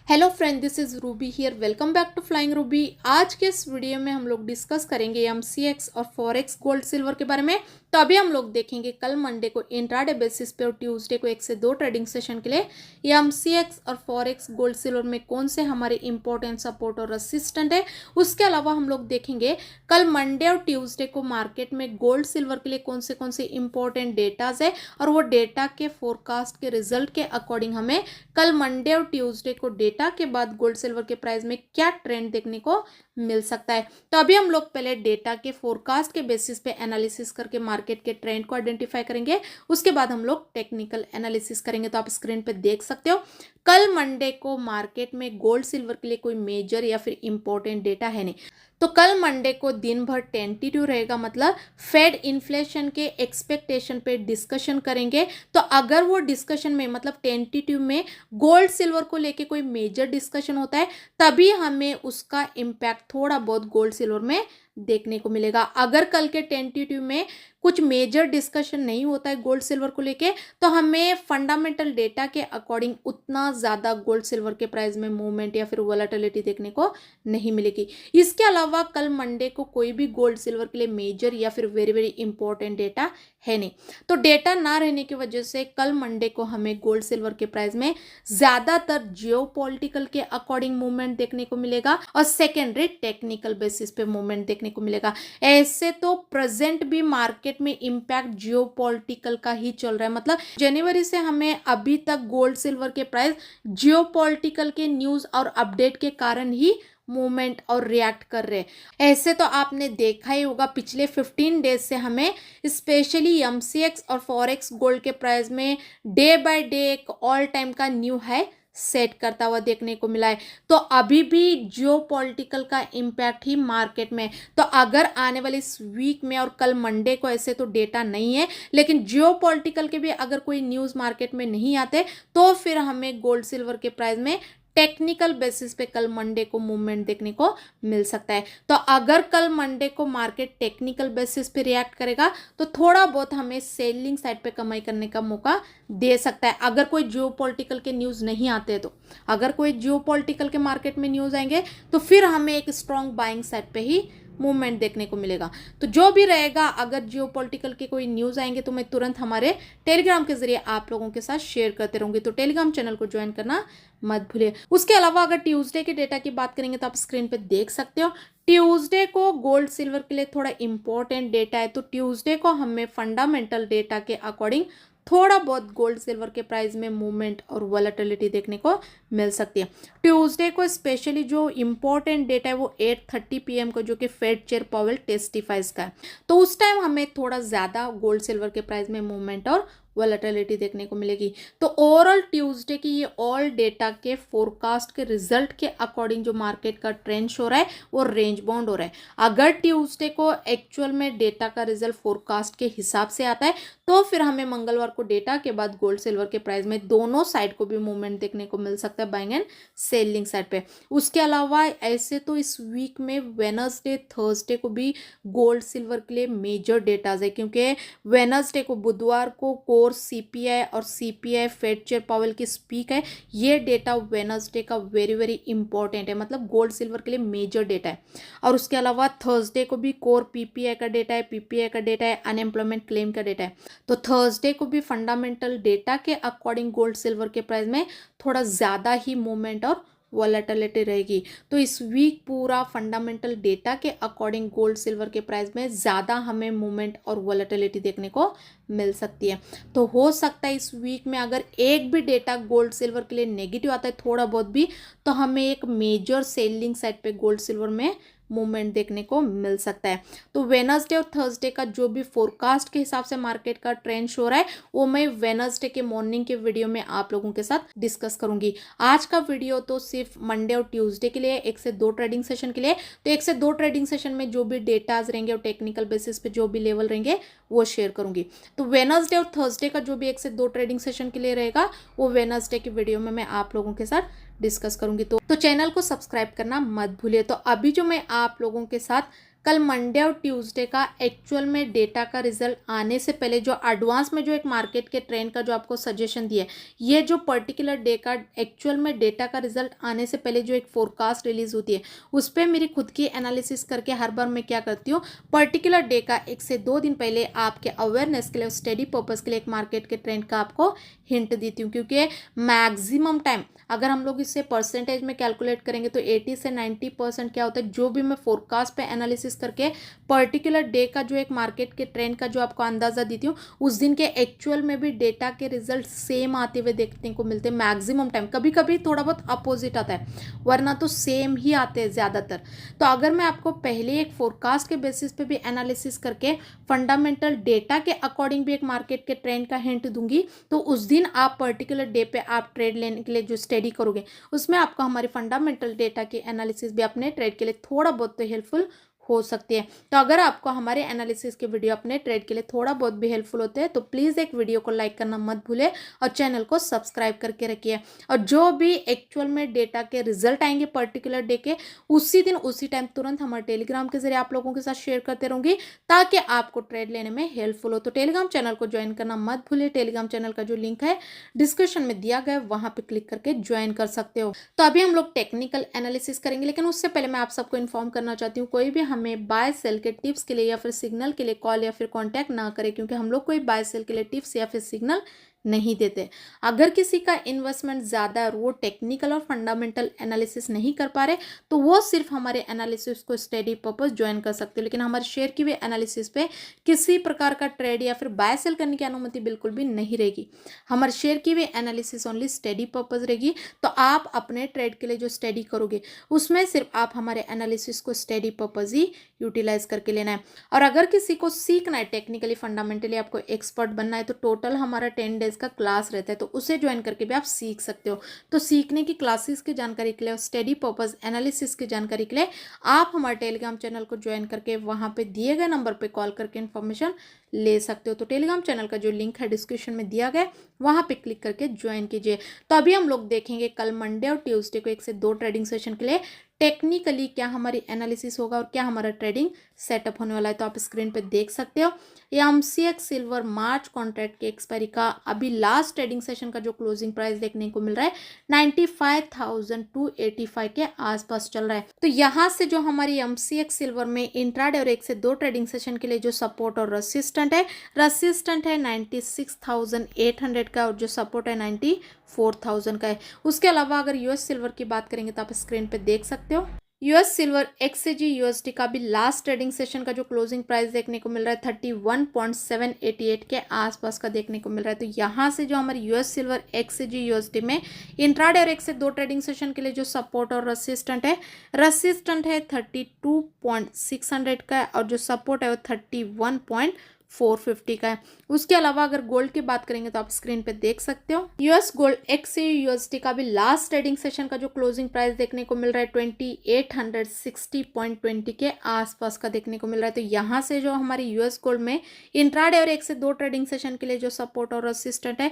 Hello friend, this is Ruby here. Welcome back to flying Ruby. आज के इस video में हम लोग डिस्कस करेंगे एमसीएक्स और फॉरेक्स गोल्ड सिल्वर के बारे में। तो अभी हम लोग देखेंगे कल मंडे को इंट्राडे बेसिस पे और ट्यूसडे को 1 से 2 ट्रेडिंग सेशन के लिए एमसीएक्स और फॉरेक्स गोल्ड सिल्वर में कौन से हमारे इंपॉर्टेंट सपोर्ट और रेसिस्टेंट है। उसके अलावा हम लोग देखेंगे कल मंडे और ट्यूसडे को मार्केट में गोल्ड सिल्वर के लिए कौन से इंपॉर्टेंट डेटाज है और वो डेटा के फोरकास्ट के रिजल्ट के अकॉर्डिंग हमें कल मंडे और ट्यूसडे को डेटा के बाद गोल्ड सिल्वर के प्राइस में क्या ट्रेंड देखने को मिल सकता है। तो अभी हम लोग पहले डेटा के फोरकास्ट के बेसिस पे एनालिसिस करके मार्केट के ट्रेंड को आइडेंटिफाई करेंगे। उसके बाद हम लोग टेक्निकल एनालिसिस करेंगे। तो आप स्क्रीन पे देख सकते हो कल मंडे को मार्केट में गोल्ड सिल्वर के लिए कोई मेजर या फिर इंपॉर्टेंट डेटा है नहीं। तो कल मंडे को दिन भर टेंटेटिव रहेगा, मतलब फेड इन्फ्लेशन के एक्सपेक्टेशन पे डिस्कशन करेंगे। तो अगर वो डिस्कशन में मतलब टेंटेटिव में गोल्ड सिल्वर को लेके कोई मेजर डिस्कशन होता है तभी हमें उसका इम्पैक्ट थोड़ा बहुत गोल्ड सिल्वर में देखने को मिलेगा। अगर कल के टेंटेटिव में कुछ मेजर डिस्कशन नहीं होता है गोल्ड सिल्वर को लेके तो हमें फंडामेंटल डेटा के अकॉर्डिंग उतना ज़्यादा गोल्ड सिल्वर के प्राइस में मूवमेंट या फिर वोलेटिलिटी देखने को नहीं मिलेगी। इसके अलावा कल मंडे को कोई भी गोल्ड सिल्वर के लिए मेजर या फिर वेरी वेरी इंपॉर्टेंट डेटा है नहीं। तो डेटा ना रहने की वजह से कल मंडे को हमें गोल्ड सिल्वर के प्राइस में ज़्यादातर जियोपॉलिटिकल के अकॉर्डिंग मूवमेंट देखने को मिलेगा और सेकेंडरी टेक्निकल बेसिस पे मूवमेंट देखने को मिलेगा। ऐसे तो प्रेजेंट भी मार्केट में इम्पैक्ट जियोपॉलिटिकल का ही चल रहा है, मतलब जनवरी से हमें अभी तक गोल्ड सिल्वर के प्राइस जियोपॉलिटिकल के न्यूज़ और अपडेट के कारण ही मूवमेंट और रिएक्ट कर रहे हैं। ऐसे तो आपने देखा ही होगा पिछले 15 डेज से हमें स्पेशली एमसीएक्स और फॉरेक्स गोल्ड के प्राइस में डे बाय डे एक ऑल टाइम का न्यू हाई सेट करता हुआ देखने को मिला है। तो अभी भी जियोपॉलिटिकल का इम्पैक्ट ही मार्केट में। तो अगर आने वाली इस वीक में और कल मंडे को ऐसे तो डेटा नहीं है, लेकिन जियोपॉलिटिकल के भी अगर कोई न्यूज़ मार्केट में नहीं आते तो फिर हमें गोल्ड सिल्वर के प्राइस में टेक्निकल बेसिस पे कल मंडे को मूवमेंट देखने को मिल सकता है। तो अगर कल मंडे को मार्केट टेक्निकल बेसिस पे रिएक्ट करेगा तो थोड़ा बहुत हमें सेलिंग साइड पे कमाई करने का मौका दे सकता है। अगर कोई जियोपॉलिटिकल के न्यूज़ नहीं आते तो अगर कोई जियोपॉलिटिकल के मार्केट में न्यूज़ आएंगे तो फिर हमें एक स्ट्रॉन्ग बाइंग साइड पे ही मूवमेंट देखने को मिलेगा। तो जो भी रहेगा, अगर जियोपॉलिटिकल के कोई न्यूज़ आएंगे तो मैं तुरंत हमारे टेलीग्राम के जरिए आप लोगों के साथ शेयर करते रहूंगी। तो टेलीग्राम चैनल को ज्वाइन करना मत भूलिए। उसके अलावा अगर ट्यूसडे के डेटा की बात करेंगे तो आप स्क्रीन पे देख सकते हो ट्यूसडे को गोल्ड सिल्वर के लिए थोड़ा इंपॉर्टेंट डेटा है। तो ट्यूसडे को हमें फंडामेंटल डेटा के अकॉर्डिंग थोड़ा बहुत गोल्ड सिल्वर के प्राइस में मूवमेंट और वोलेटिलिटी देखने को मिल सकती है। ट्यूसडे को स्पेशली जो इंपॉर्टेंट डेटा है वो 8:30 PM को, जो कि फेड चेयर पावेल टेस्टिफाइज का है। तो उस टाइम हमें थोड़ा ज़्यादा गोल्ड सिल्वर के प्राइस में मूवमेंट और वोलेटिलिटी देखने को मिलेगी। तो ओवरऑल ट्यूसडे की ये ऑल डेटा के फोरकास्ट के रिजल्ट के अकॉर्डिंग जो मार्केट का ट्रेंड शो रहा है वो रेंज बाउंड हो रहा है। अगर ट्यूसडे को एक्चुअल में डेटा का रिजल्ट फोरकास्ट के हिसाब से आता है तो फिर हमें मंगलवार को डेटा के बाद गोल्ड सिल्वर के प्राइस में दोनों साइड को भी मूवमेंट देखने को मिल सकता है, बाइंग एंड सेलिंग साइड पे। उसके अलावा ऐसे तो इस वीक में वेनसडे थर्सडे को भी गोल्ड सिल्वर के लिए मेजर डेटाज है, क्योंकि वेनसडे को बुधवार को कोर सीपीआई और सीपीआई फेड चेयर पावेल की स्पीक है। ये डेटा वेनसडे का वेरी वेरी इंपॉर्टेंट है, मतलब गोल्ड सिल्वर के लिए मेजर डेटा है। और उसके अलावा थर्सडे को भी कोर पीपीआई का डेटा है, पीपीआई का डेटा है, अनएम्प्लॉयमेंट क्लेम का डेटा है। तो थर्सडे को भी फंडामेंटल डेटा के अकॉर्डिंग गोल्ड सिल्वर के प्राइस में थोड़ा ज़्यादा ही मूवमेंट और वोलेटिलिटी रहेगी। तो इस वीक पूरा फंडामेंटल डेटा के अकॉर्डिंग गोल्ड सिल्वर के प्राइस में ज़्यादा हमें मूवमेंट और वोलेटिलिटी देखने को मिल सकती है। तो हो सकता है इस वीक में अगर एक भी डेटा गोल्ड सिल्वर के लिए नेगेटिव आता है थोड़ा बहुत भी, तो हमें एक मेजर सेलिंग साइड पे गोल्ड सिल्वर में मूवमेंट देखने को मिल सकता है। तो वेनसडे और थर्सडे का जो भी फोरकास्ट के हिसाब से मार्केट का ट्रेंड शो रहा है वो मैं वेनसडे के मॉर्निंग के वीडियो में आप लोगों के साथ डिस्कस करूंगी। आज का वीडियो तो सिर्फ मंडे और ट्यूसडे के लिए 1 से 2 ट्रेडिंग सेशन के लिए। तो 1 से 2 ट्रेडिंग सेशन में जो भी डेटाज रहेंगे और टेक्निकल बेसिस पे जो भी लेवल रहेंगे वो शेयर करूंगी। तो वेनसडे और थर्सडे का जो भी 1 से 2 ट्रेडिंग सेशन के लिए रहेगा वो वेनसडे की वीडियो में मैं आप लोगों के साथ डिस्कस करूंगी। तो चैनल को सब्सक्राइब करना मत भूलिए। तो अभी जो मैं आप लोगों के साथ कल मंडे और ट्यूसडे का एक्चुअल में डेटा का रिजल्ट आने से पहले जो एडवांस में जो एक मार्केट के ट्रेंड का जो आपको सजेशन दिया है, ये जो पर्टिकुलर डे का एक्चुअल में डेटा का रिजल्ट आने से पहले जो एक फोरकास्ट रिलीज होती है, उस पर मेरी खुद की एनालिसिस करके हर बार मैं क्या करती हूँ, पर्टिकुलर डे का 1 से 2 दिन पहले आपके अवेयरनेस के लिए, स्टडी पर्पज के लिए एक मार्केट के ट्रेंड का आपको हिंट देती हूँ। क्योंकि मैक्सिमम टाइम अगर हम लोग इसे परसेंटेज में कैलकुलेट करेंगे तो 80 से 90% क्या होता है, जो भी मैं फोरकास्ट पे एनालिसिस करके पर्टिकुलर डे का जो एक मार्केट के ट्रेंड का जो आपको अंदाजा देती हूँ, उस दिन के एक्चुअल में भी डेटा के रिजल्ट सेम आते हुए देखने को मिलते हैं मैक्सिमम टाइम। कभी कभी थोड़ा बहुत अपोजिट आता है, वरना तो सेम ही आते हैं ज़्यादातर। तो अगर मैं आपको पहले एक फोरकास्ट के बेसिस पे भी एनालिसिस करके फंडामेंटल डेटा के अकॉर्डिंग भी एक मार्केट के ट्रेंड का हिंट दूंगी, तो उस दिन आप पर्टिकुलर डे पे आप ट्रेड लेने के लिए जो स्टडी करोगे, उसमें आपको हमारी फंडामेंटल डेटा की एनालिसिस भी अपने ट्रेड के लिए थोड़ा बहुत तो हेल्पफुल हो सकती है। तो अगर आपको हमारे एनालिसिस के वीडियो अपने ट्रेड के लिए थोड़ा बहुत भी हेल्पफुल होते हैं तो प्लीज़ एक वीडियो को लाइक करना मत भूलें और चैनल को सब्सक्राइब करके रखिए। और जो भी एक्चुअल में डेटा के रिजल्ट आएंगे पर्टिकुलर डे के, उसी दिन उसी टाइम तुरंत हमारे टेलीग्राम के जरिए आप लोगों के साथ शेयर करते रहूंगी, ताकि आपको ट्रेड लेने में हेल्पफुल हो। तो टेलीग्राम चैनल को ज्वाइन करना मत भूलिए। टेलीग्राम चैनल का जो लिंक है डिस्क्रिप्शन में दिया गया है, वहां पे क्लिक करके ज्वाइन कर सकते हो। तो अभी हम लोग टेक्निकल एनालिसिस करेंगे, लेकिन उससे पहले मैं आप सबको इन्फॉर्म करना चाहती हूँ, कोई भी हमें बाय सेल के टिप्स के लिए या फिर सिग्नल के लिए कॉल या फिर कांटेक्ट ना करें, क्योंकि हम लोग कोई बाय सेल के लिए टिप्स या फिर सिग्नल नहीं देते। अगर किसी का इन्वेस्टमेंट ज़्यादा और वो टेक्निकल और फंडामेंटल एनालिसिस नहीं कर पा रहे, तो वो सिर्फ हमारे एनालिसिस को स्टडी पर्पस ज्वाइन कर सकते हो, लेकिन हमारे शेयर की हुई एनालिसिस पे किसी प्रकार का ट्रेड या फिर बाय सेल करने की अनुमति बिल्कुल भी नहीं रहेगी। हमारे शेयर की हुई एनालिसिस ओनली स्टडी पर्पस रहेगी। तो आप अपने ट्रेड के लिए जो स्टडी करोगे, उसमें सिर्फ आप हमारे एनालिसिस को स्टडी पर्पस ही यूटिलाइज करके लेना है। और अगर किसी को सीखना है टेक्निकली फंडामेंटली, आपको एक्सपर्ट बनना है, तो टोटल हमारा 10 डेज का क्लास रहता है, तो उसे ज्वाइन करके भी आप सीख सकते हो। तो सीखने की क्लासेस की जानकारी के लिए और स्टडी पर्पस एनालिसिस की जानकारी के लिए आप हमारे टेलीग्राम चैनल को ज्वाइन करके वहां पे दिए गए नंबर पे कॉल करके इन्फॉर्मेशन ले सकते हो। तो टेलीग्राम चैनल का जो लिंक है डिस्क्रिप्शन में दिया गया है, वहां पे क्लिक करके ज्वाइन कीजिए। तो अभी हम लोग देखेंगे कल मंडे और ट्यूसडे को 1 से 2 ट्रेडिंग सेशन के लिए टेक्निकली क्या हमारी एनालिसिस होगा और क्या हमारा ट्रेडिंग सेटअप होने वाला है। तो आप स्क्रीन पे देख सकते हो, ये MCX सिल्वर मार्च कॉन्ट्रैक्ट के एक्सपायरी का अभी लास्ट ट्रेडिंग सेशन का जो क्लोजिंग प्राइस देखने को मिल रहा है 95,285 के आसपास चल रहा है। तो यहाँ से जो हमारी MCX सिल्वर में इंट्राडे और 1 से 2 ट्रेडिंग सेशन के लिए जो सपोर्ट और रेसिस्टेंट है 96,800 का, और जो सपोर्ट है 94,000 का है। उसके अलावा अगर US सिल्वर की बात करेंगे तो आप स्क्रीन पे देख सकते हो, US सिल्वर XCG USD का भी लास्ट ट्रेडिंग सेशन का जो क्लोजिंग प्राइस देखने को मिल रहा है 31.788 के आसपास का देखने को मिल रहा है। तो यहाँ से जो हमारी US सिल्वर XCG USD में इंट्राडे और 1 से 2 ट्रेडिंग सेशन के लिए जो सपोर्ट और रेसिस्टेंट है 32.600 का, और जो सपोर्ट है वो 31.450 का है। उसके अलावा अगर गोल्ड की बात करेंगे तो आप स्क्रीन पे देख सकते हो, US गोल्ड XCG USD का भी लास्ट ट्रेडिंग सेशन का जो क्लोजिंग प्राइस देखने को मिल रहा है 2860.20 के आसपास का देखने को मिल रहा है। तो यहाँ से जो हमारी US गोल्ड में इंट्राडे और 1 से 2 ट्रेडिंग सेशन के लिए जो सपोर्ट और रेसिस्टेंट है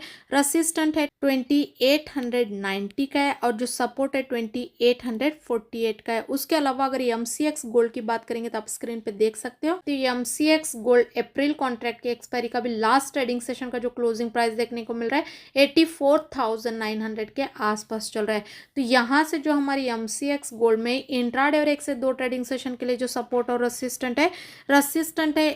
2890 का है, और जो सपोर्ट है 2848 का है। उसके अलावा अगर MCX गोल्ड की बात करेंगे तो आप स्क्रीन पे देख सकते हो, तो MCX गोल्ड अप्रैल कॉन्ट्रैक्ट के एक्सपायरी का भी लास्ट ट्रेडिंग सेशन का जो क्लोजिंग प्राइस देखने को मिल रहा है 84,900 के आसपास चल रहा है। तो यहाँ से जो हमारी MCX गोल्ड में इंट्राडे और 1 से 2 ट्रेडिंग सेशन के लिए जो सपोर्ट और रेसिस्टेंट है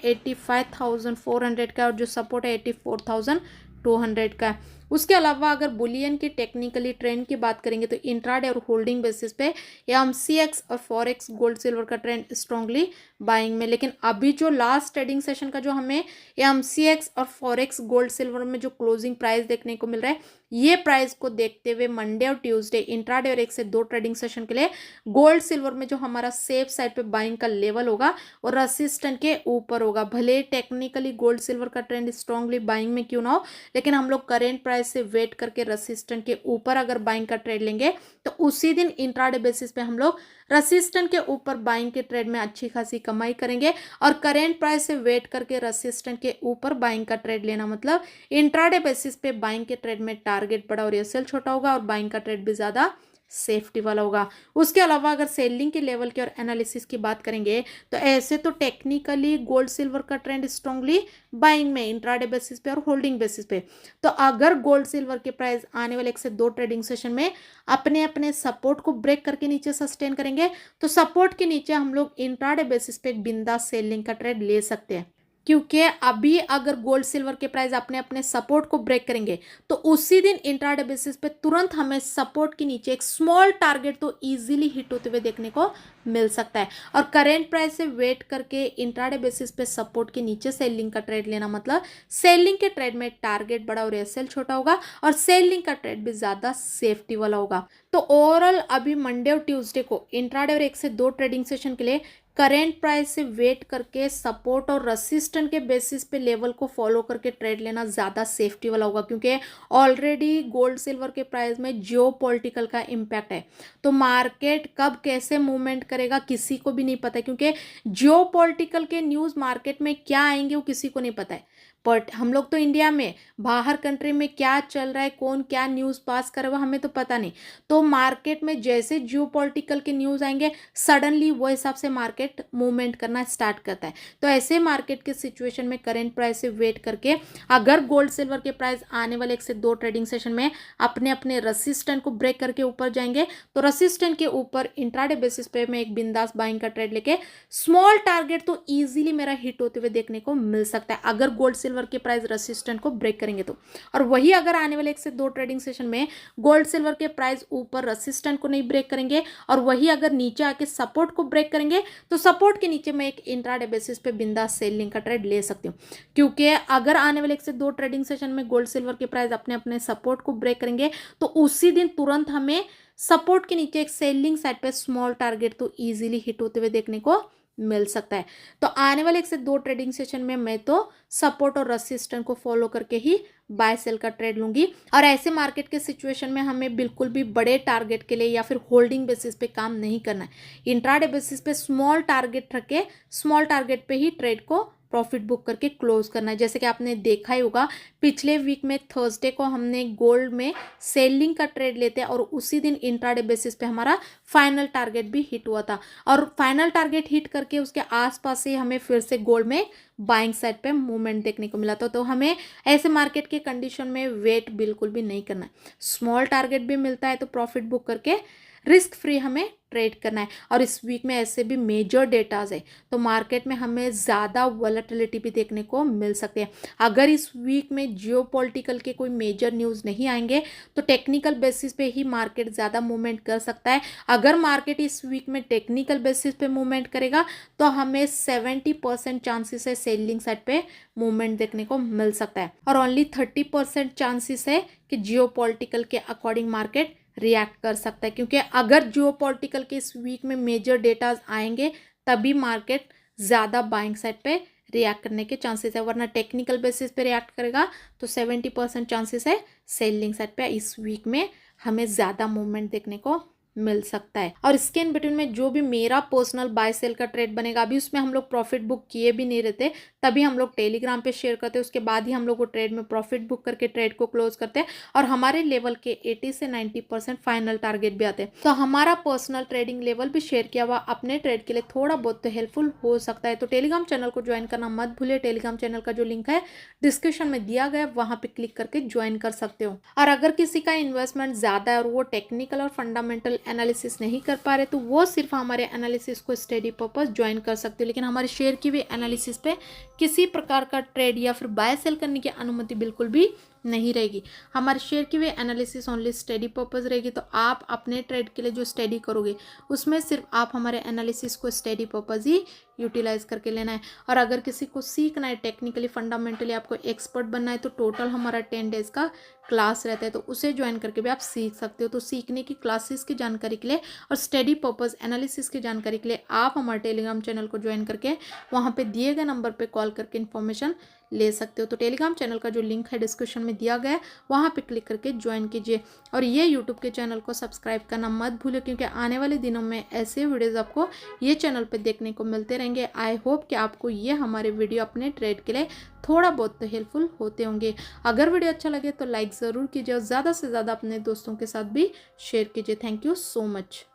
85,400 का, और जो सपोर्ट है 84,200 का है। उसके अलावा अगर बुलियन की टेक्निकली ट्रेंड की बात करेंगे तो इंट्राडे और होल्डिंग बेसिस पे MCX और फॉरेक्स गोल्ड सिल्वर का ट्रेंड स्ट्रांगली बाइंग में, लेकिन अभी जो लास्ट ट्रेडिंग सेशन का जो हमें MCX और फॉरेक्स गोल्ड सिल्वर में जो क्लोजिंग प्राइस देखने को मिल रहा है, ये प्राइस को देखते हुए मंडे और ट्यूसडे इंट्राडे और 1 से 2 ट्रेडिंग सेशन के लिए गोल्ड सिल्वर में जो हमारा सेफ साइड पे बाइंग का लेवल होगा और रेसिस्टेंट के ऊपर होगा। भले टेक्निकली गोल्ड सिल्वर का ट्रेंड स्ट्रांगली बाइंग में क्यों ना हो, लेकिन हम लोग करेंट प्राइस से वेट करके रेसिस्टेंट के ऊपर अगर बाइंग का ट्रेड लेंगे तो उसी दिन इंट्राडे बेसिस पे हम लोग रेसिस्टेंट के ऊपर बाइंग के ट्रेड में अच्छी खासी कमाई करेंगे। और करेंट प्राइस से वेट करके रेसिस्टेंट के ऊपर बाइंग का ट्रेड लेना मतलब इंट्राडे बेसिस पे बाइंग के ट्रेड में टारगेट बड़ा और एसएल छोटा होगा और बाइंग का ट्रेड भी ज़्यादा सेफ्टी वाला होगा। उसके अलावा अगर सेलिंग के लेवल की और एनालिसिस की बात करेंगे तो ऐसे तो टेक्निकली गोल्ड सिल्वर का ट्रेंड स्ट्रांगली बाइंग में इंट्राडे बेसिस पे और होल्डिंग बेसिस पे। तो अगर गोल्ड सिल्वर के प्राइस आने वाले 1 से 2 ट्रेडिंग सेशन में अपने अपने सपोर्ट को ब्रेक करके नीचे सस्टेन करेंगे तो सपोर्ट के नीचे हम लोग इंट्राडे बेसिस पे एक बिंदास सेलिंग का ट्रेड ले सकते हैं। क्योंकि अभी अगर गोल्ड सिल्वर के प्राइस अपने अपने सपोर्ट को ब्रेक करेंगे तो उसी दिन इंट्राडे बेसिस पे तुरंत हमें सपोर्ट के नीचे एक स्मॉल टारगेट तो इजीली हिट होते हुए देखने को मिल सकता है। और करेंट प्राइस से वेट करके इंट्राडे बेसिस पे सपोर्ट के नीचे सेलिंग का ट्रेड लेना मतलब सेलिंग के ट्रेड में टारगेट बड़ा और एसएल छोटा होगा और सेलिंग का ट्रेड भी ज्यादा सेफ्टी वाला होगा। तो ओवरऑल अभी मंडे और ट्यूसडे को इंट्राडे और 1 से 2 ट्रेडिंग सेशन के लिए करेंट प्राइस से वेट करके सपोर्ट और रेसिस्टेंट के बेसिस पे लेवल को फॉलो करके ट्रेड लेना ज़्यादा सेफ्टी वाला होगा। क्योंकि ऑलरेडी गोल्ड सिल्वर के प्राइस में जियोपॉलिटिकल का इम्पैक्ट है। तो मार्केट कब कैसे मूवमेंट करेगा किसी को भी नहीं पता है। क्योंकि जियोपॉलिटिकल के न्यूज़ मार्केट में क्या आएंगे वो किसी को नहीं पता है। बट हम लोग तो इंडिया में, बाहर कंट्री में क्या चल रहा है, कौन क्या न्यूज़ पास कर रहा है हमें तो पता नहीं। तो मार्केट में जैसे जियोपॉलिटिकल के न्यूज़ आएंगे सडनली वो हिसाब से मार्केट मूवमेंट करना स्टार्ट करता है। तो ऐसे मार्केट के सिचुएशन में करेंट प्राइस से वेट करके अगर गोल्ड सिल्वर के प्राइस आने वाले 1 से 2 ट्रेडिंग सेशन में अपने अपने रेसिस्टेंट को ब्रेक करके ऊपर जाएंगे तो रेसिस्टेंट के ऊपर इंट्राडे बेसिस पे मैं एक बिंदास बाइंग का ट्रेड लेके स्मॉल टारगेट तो ईजिली मेरा हिट होते हुए देखने को मिल सकता है अगर गोल्ड सिल्वर के प्राइस रेसिस्टेंट को ब्रेक करेंगे तो। और वही अगर आने वाले 1 से 2 ट्रेडिंग सेशन में गोल्ड सिल्वर के प्राइस ऊपर रेसिस्टेंट को नहीं ब्रेक करेंगे और वही अगर नीचे आके सपोर्ट को ब्रेक करेंगे तो सपोर्ट के नीचे मैं एक इंट्राडे बेसिस पे बिंदास सेलिंग का ट्रेड ले सकती हूँ। क्योंकि अगर आने वाले 1 से 2 ट्रेडिंग सेशन में गोल्ड सिल्वर के प्राइस अपने अपने सपोर्ट को ब्रेक करेंगे तो उसी दिन तुरंत हमें सपोर्ट के नीचे एक सेलिंग साइड पे स्मॉल टारगेट तो इजीली हिट होते हुए देखने को मिल सकता है। तो आने वाले 1 से 2 ट्रेडिंग सेशन में मैं तो सपोर्ट और रेसिस्टेंस को फॉलो करके ही बाय सेल का ट्रेड लूंगी। और ऐसे मार्केट के सिचुएशन में हमें बिल्कुल भी बड़े टारगेट के लिए या फिर होल्डिंग बेसिस पे काम नहीं करना है। इंट्राडे बेसिस पे स्मॉल टारगेट रख के स्मॉल टारगेट पे ही ट्रेड को प्रॉफिट बुक करके क्लोज करना है। जैसे कि आपने देखा ही होगा पिछले वीक में थर्सडे को हमने गोल्ड में सेलिंग का ट्रेड लेते हैं और उसी दिन इंट्राडे बेसिस पे हमारा फाइनल टारगेट भी हिट हुआ था। और फाइनल टारगेट हिट करके उसके आसपास से हमें फिर से गोल्ड में बाइंग साइड पे मूवमेंट देखने को मिला था। तो हमें ऐसे मार्केट के कंडीशन में वेट बिल्कुल भी नहीं करना है। स्मॉल टारगेट भी मिलता है तो प्रॉफिट बुक करके रिस्क फ्री हमें ट्रेड करना है। और इस वीक में ऐसे भी मेजर डेटाज है तो मार्केट में हमें ज़्यादा वॉलेटिलिटी भी देखने को मिल सकती है। अगर इस वीक में जियोपॉलिटिकल के कोई मेजर न्यूज़ नहीं आएंगे तो टेक्निकल बेसिस पे ही मार्केट ज़्यादा मूवमेंट कर सकता है। अगर मार्केट इस वीक में टेक्निकल बेसिस पे मूवमेंट करेगा तो हमें 70% चांसेस है सेलिंग साइड पे मूवमेंट देखने को मिल सकता है और ओनली 30% चांसेस है कि जियोपॉलिटिकल के अकॉर्डिंग मार्केट रिएक्ट कर सकता है। क्योंकि अगर जियोपॉलिटिकल के इस वीक में मेजर डेटाज आएंगे तभी मार्केट ज़्यादा बाइंग साइड पे रिएक्ट करने के चांसेस है। वरना टेक्निकल बेसिस पे रिएक्ट करेगा तो 70% चांसेस है सेलिंग साइड पे इस वीक में हमें ज़्यादा मूवमेंट देखने को मिल सकता है। और इसके इन बिटवीन में जो भी मेरा पर्सनल बाय सेल का ट्रेड बनेगा अभी उसमें हम लोग प्रॉफिट बुक किए भी नहीं रहते, तभी हम लोग टेलीग्राम पे शेयर करते हैं। उसके बाद ही हम लोग वो ट्रेड में प्रॉफिट बुक करके ट्रेड को क्लोज करते हैं और हमारे लेवल के 80 से 90% फाइनल टारगेट भी आते हैं। तो हमारा पर्सनल ट्रेडिंग लेवल भी शेयर किया हुआ अपने ट्रेड के लिए थोड़ा बहुत तो हेल्पफुल हो सकता है। तो टेलीग्राम चैनल को ज्वाइन करना मत भूलिए। टेलीग्राम चैनल का जो लिंक है डिस्क्रिप्शन में दिया गया वहां पे क्लिक करके ज्वाइन कर सकते हो। और अगर किसी का इन्वेस्टमेंट ज़्यादा है और वो टेक्निकल और फंडामेंटल एनालिसिस नहीं कर पा रहे तो वो सिर्फ हमारे एनालिसिस को स्टडी पर्पस ज्वाइन कर सकते हो। लेकिन हमारे शेयर की हुई एनालिसिस पे किसी प्रकार का ट्रेड या फिर बाय सेल करने की अनुमति बिल्कुल भी नहीं रहेगी। हमारे शेयर की हुई एनालिसिस ओनली स्टडी पर्पस रहेगी। तो आप अपने ट्रेड के लिए जो स्टडी करोगे उसमें सिर्फ आप हमारे एनालिसिस को स्टडी पर्पस ही यूटिलाइज करके लेना है। और अगर किसी को सीखना है टेक्निकली फंडामेंटली आपको एक्सपर्ट बनना है तो टोटल हमारा 10 डेज का क्लास रहता है तो उसे ज्वाइन करके भी आप सीख सकते हो। तो सीखने की क्लासेस की जानकारी के लिए और स्टडी पर्पस एनालिसिस की जानकारी के लिए आप हमारे टेलीग्राम चैनल को ज्वाइन करके वहाँ पे दिए गए नंबर पे कॉल करके इन्फॉर्मेशन ले सकते हो। तो टेलीग्राम चैनल का जो लिंक है डिस्क्रिप्शन में दिया गया है, वहाँ पे क्लिक करके ज्वाइन कीजिए। और ये यूट्यूब के चैनल को सब्सक्राइब करना मत भूलिए, क्योंकि आने वाले दिनों में ऐसे वीडियोज़ आपको ये चैनल पर देखने को मिलते रहेंगे। आई होप कि आपको ये हमारे वीडियो अपने ट्रेड के लिए थोड़ा बहुत तो हेल्पफुल होते होंगे। अगर वीडियो अच्छा लगे तो लाइक ज़रूर कीजिए और ज़्यादा से ज़्यादा अपने दोस्तों के साथ भी शेयर कीजिए। Thank you so much.